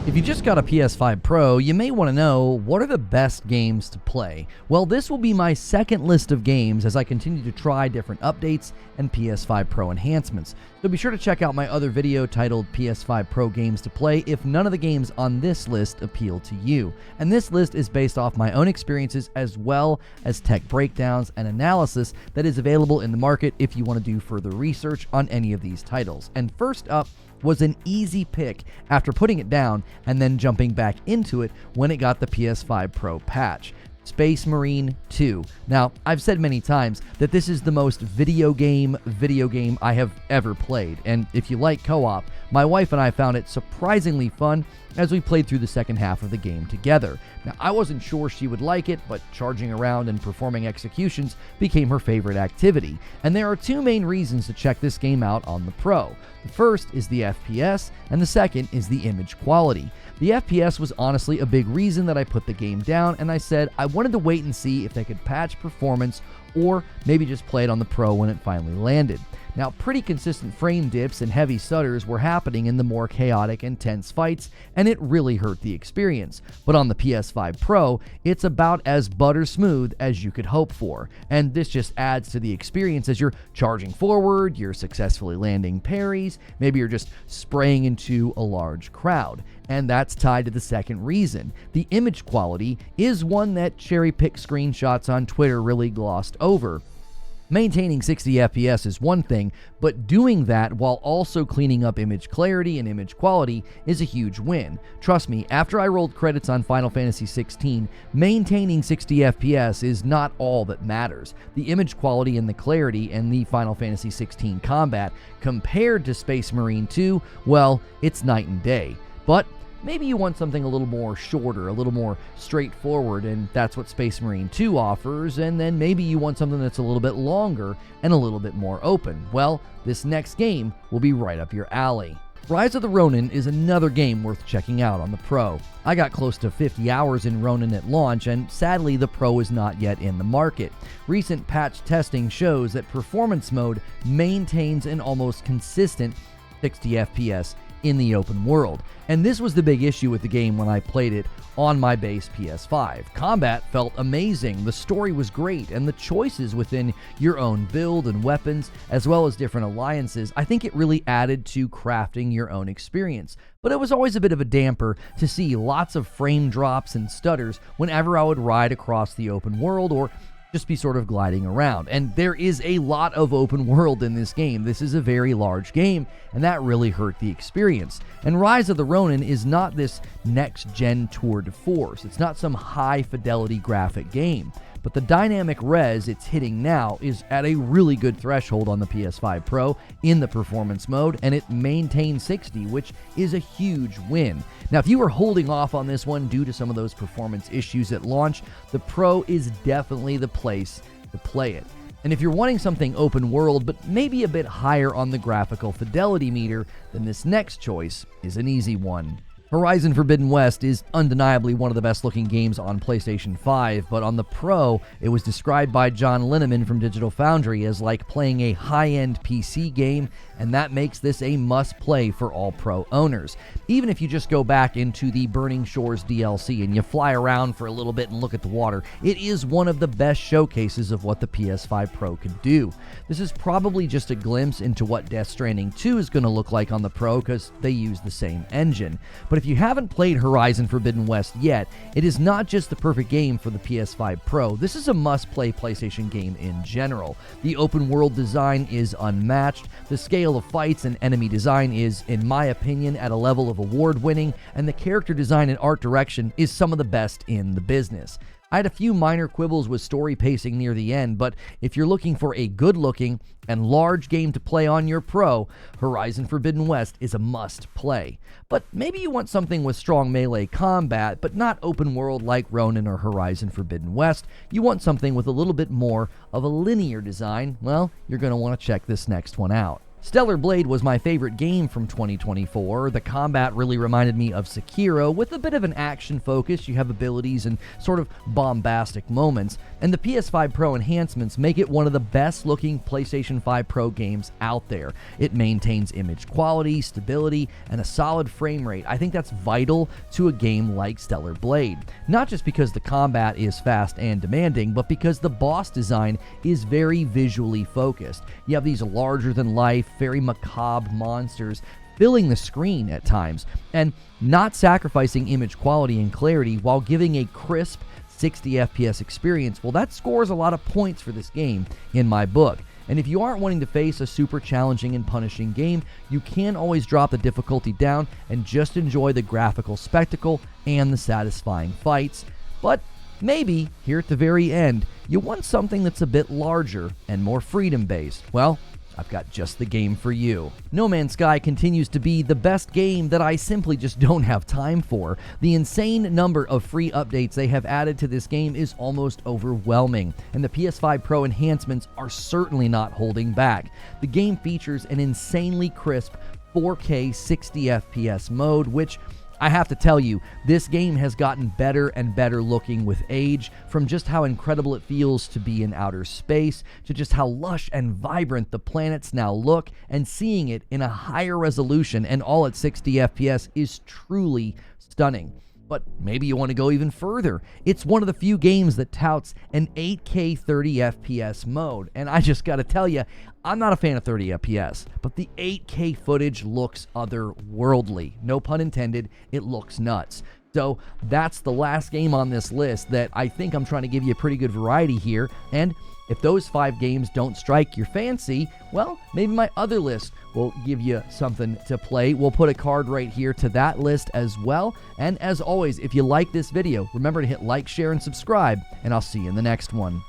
If you just got a PS5 Pro, you may want to know, what are the best games to play? Well, this will be my second list of games as I continue to try different updates and PS5 Pro enhancements. So be sure to check out my other video titled PS5 Pro Games to Play if none of the games on this list appeal to you. And this list is based off my own experiences as well as tech breakdowns and analysis that is available in the market if you want to do further research on any of these titles. And first up was an easy pick after putting it down and then jumping back into it when it got the PS5 Pro patch. Space Marine 2. Now, I've said many times that this is the most video game I have ever played, and if you like co-op, my wife and I found it surprisingly fun as we played through the second half of the game together. Now, I wasn't sure she would like it, but charging around and performing executions became her favorite activity, and there are two main reasons to check this game out on the Pro. The first is the FPS, and the second is the image quality. The FPS was honestly a big reason that I put the game down, and I said I wanted to wait and see if they could patch performance or maybe just play it on the Pro when it finally landed. Now, pretty consistent frame dips and heavy stutters were happening in the more chaotic and tense fights, and it really hurt the experience. But on the PS5 Pro, it's about as butter smooth as you could hope for, and this just adds to the experience as you're charging forward, you're successfully landing parries, maybe you're just spraying into a large crowd. And that's tied to the second reason. The image quality is one that cherry-picked screenshots on Twitter really glossed over. Maintaining 60 FPS is one thing, but doing that while also cleaning up image clarity and image quality is a huge win. Trust me, after I rolled credits on Final Fantasy XVI, maintaining 60 FPS is not all that matters. The image quality and the clarity in the Final Fantasy XVI combat compared to Space Marine 2, well, it's night and day. But maybe you want something a little more shorter, a little more straightforward, and that's what Space Marine 2 offers, and then maybe you want something that's a little bit longer and a little bit more open. Well, this next game will be right up your alley. Rise of the Ronin is another game worth checking out on the Pro. I got close to 50 hours in Ronin at launch, and sadly the Pro is not yet in the market. Recent patch testing shows that Performance Mode maintains an almost consistent 60 FPS in the open world, and this was the big issue with the game when I played it on my base PS5. Combat felt amazing, the story was great, and the choices within your own build and weapons, as well as different alliances, I think it really added to crafting your own experience. But it was always a bit of a damper to see lots of frame drops and stutters whenever I would ride across the open world or just be sort of gliding around. And there is a lot of open world in this game. This is a very large game, and that really hurt the experience. And Rise of the Ronin is not this next-gen tour de force. It's not some high-fidelity graphic game. But the dynamic res it's hitting now is at a really good threshold on the PS5 Pro in the performance mode, and it maintains 60, which is a huge win. Now, if you were holding off on this one due to some of those performance issues at launch, the Pro is definitely the place to play it. And if you're wanting something open world, but maybe a bit higher on the graphical fidelity meter, then this next choice is an easy one. Horizon Forbidden West is undeniably one of the best looking games on PlayStation 5, but on the Pro, it was described by John Linneman from Digital Foundry as like playing a high-end PC game, and that makes this a must-play for all Pro owners. Even if you just go back into the Burning Shores DLC and you fly around for a little bit and look at the water, it is one of the best showcases of what the PS5 Pro could do. This is probably just a glimpse into what Death Stranding 2 is going to look like on the Pro because they use the same engine. But if you haven't played Horizon Forbidden West yet, it is not just the perfect game for the PS5 Pro. This is a must-play PlayStation game in general. The open world design is unmatched. The scale of fights and enemy design is, in my opinion, at a level of award-winning, and the character design and art direction is some of the best in the business. I had a few minor quibbles with story pacing near the end, but if you're looking for a good-looking and large game to play on your Pro, Horizon Forbidden West is a must-play. But maybe you want something with strong melee combat, but not open world like Ronin or Horizon Forbidden West. You want something with a little bit more of a linear design. Well, you're going to want to check this next one out. Stellar Blade was my favorite game from 2024. The combat really reminded me of Sekiro, with a bit of an action focus. You have abilities and sort of bombastic moments, and the PS5 Pro enhancements make it one of the best looking PlayStation 5 Pro games out there. It maintains image quality, stability, and a solid frame rate. I think that's vital to a game like Stellar Blade. Not just because the combat is fast and demanding, but because the boss design is very visually focused. You have these larger than life, very macabre monsters filling the screen at times, and not sacrificing image quality and clarity while giving a crisp 60 FPS experience. Well, that scores a lot of points for this game in my book. And if you aren't wanting to face a super challenging and punishing game, you can always drop the difficulty down and just enjoy the graphical spectacle and the satisfying fights. But maybe, here at the very end, you want something that's a bit larger and more freedom-based. Well, I've got just the game for you. No Man's Sky continues to be the best game that I simply just don't have time for. The insane number of free updates they have added to this game is almost overwhelming, and the PS5 Pro enhancements are certainly not holding back. The game features an insanely crisp 4K 60 FPS mode, which I have to tell you, this game has gotten better and better looking with age, from just how incredible it feels to be in outer space, to just how lush and vibrant the planets now look, and seeing it in a higher resolution and all at 60 FPS is truly stunning. But maybe you want to go even further. It's one of the few games that touts an 8K 30 FPS mode, and I just gotta tell you, I'm not a fan of 30 FPS, but the 8K footage looks otherworldly. No pun intended, it looks nuts. So that's the last game on this list that I think I'm trying to give you a pretty good variety here, and if those 5 games don't strike your fancy, well, maybe my other list will give you something to play. We'll put a card right here to that list as well. And as always, if you like this video, remember to hit like, share, and subscribe, and I'll see you in the next one.